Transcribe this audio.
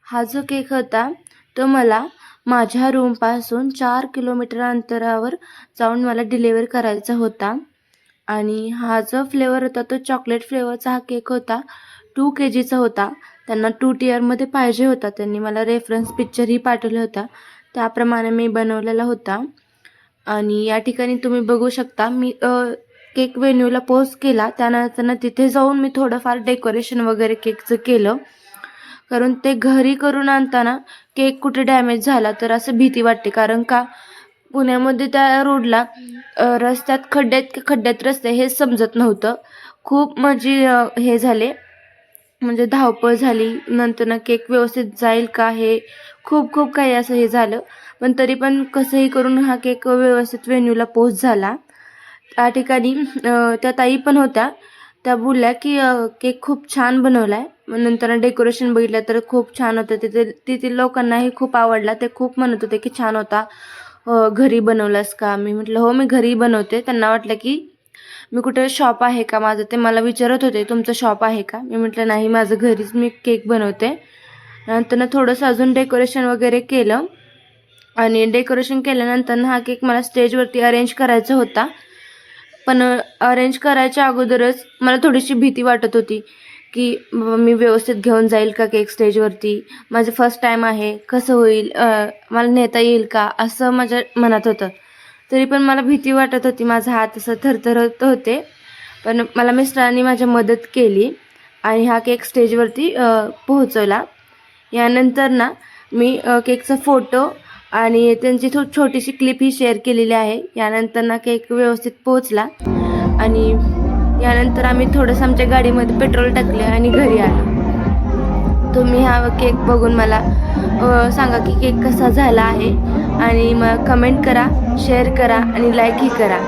हा जो केक होता तो मला माझ्या रूमपासून 4 किलोमीटर अंतरावर जाऊन मला डिलिव्हर करायचा होता. आणि हा जो फ्लेवर होता तो चॉकलेट फ्लेवरचा हा केक होता. 2 केजीचा होता. त्यांना 2 टिअरमध्ये पाहिजे होता. त्यांनी मला रेफरन्स पिक्चरही पाठवला होता. त्याप्रमाणे मी बनवलेला होता. आणि या ठिकाणी तुम्ही बघू शकता मी केक व्हेन्यूला पोस्ट केला. त्यानंतर तिथे जाऊन मी थोडंफार डेकोरेशन वगैरे केकचं केलं. कारण ते घरी करून आणताना केक कुठे डॅमेज झाला तर असं भीती वाटते. कारण का पुण्यामध्ये त्या रोडला रस्त्यात खड्ड्यात रस्ते हे समजत नव्हतं. खूप म्हणजे हे झाले, म्हणजे धावपळ झाली. नंतर केक व्यवस्थित जाईल का हे खूप काही असं हे झालं. पण तरी पण कसंही करून हा केक व्यवस्थित व्हेन्यूला पोस्ट झाला. त्या ठिकाणी त्या ताई पण होत्या. त्या बोलल्या की केक खूप छान बनवला आहे. मग नंतर डेकोरेशन बघितलं तर खूप छान होतं. तेथील लोकांनाही खूप आवडला. ते खूप म्हणत होते की छान होता, घरी बनवलास का? मी म्हटलं हो, मी घरी बनवते. त्यांना वाटलं की मी कुठे शॉप आहे का माझं, ते मला विचारत होते तुमचं शॉप आहे का? मी म्हटलं नाही, माझं घरीच मी केक बनवते. नंतर थोडंसं अजून डेकोरेशन वगैरे केलं. आणि डेकोरेशन केल्यानंतर हा केक मला स्टेजवरती अरेंज करायचा होता. पण अरेंज करायच्या अगोदरच मला थोडीशी भीती वाटत होती की मी व्यवस्थित घेऊन जाईल का केक स्टेजवरती, माझं फर्स्ट टाईम आहे, कसं होईल, मला नेता येईल का, असं माझ्या मनात होतं. तरी पण मला भीती वाटत होती, माझा हात असं थरथरत होते. पण मला मिस्टरांनी माझ्या मदत केली आणि हा केक स्टेजवरती पोहोचवला. यानंतर मी केकचा फोटो आणि त्यांची छोटीशी क्लिप ही शेअर केलेली आहे. यानंतर केक व्यवस्थित पोहोचला आणि यानंतर आम्ही थोडंसं आमच्या गाडीमध्ये पेट्रोल टाकले आणि घरी आलो. तुम्ही हा केक बघून मला सांगा की केक कसा झाला आहे आणि मग कमेंट करा, शेअर करा आणि लाईकही करा.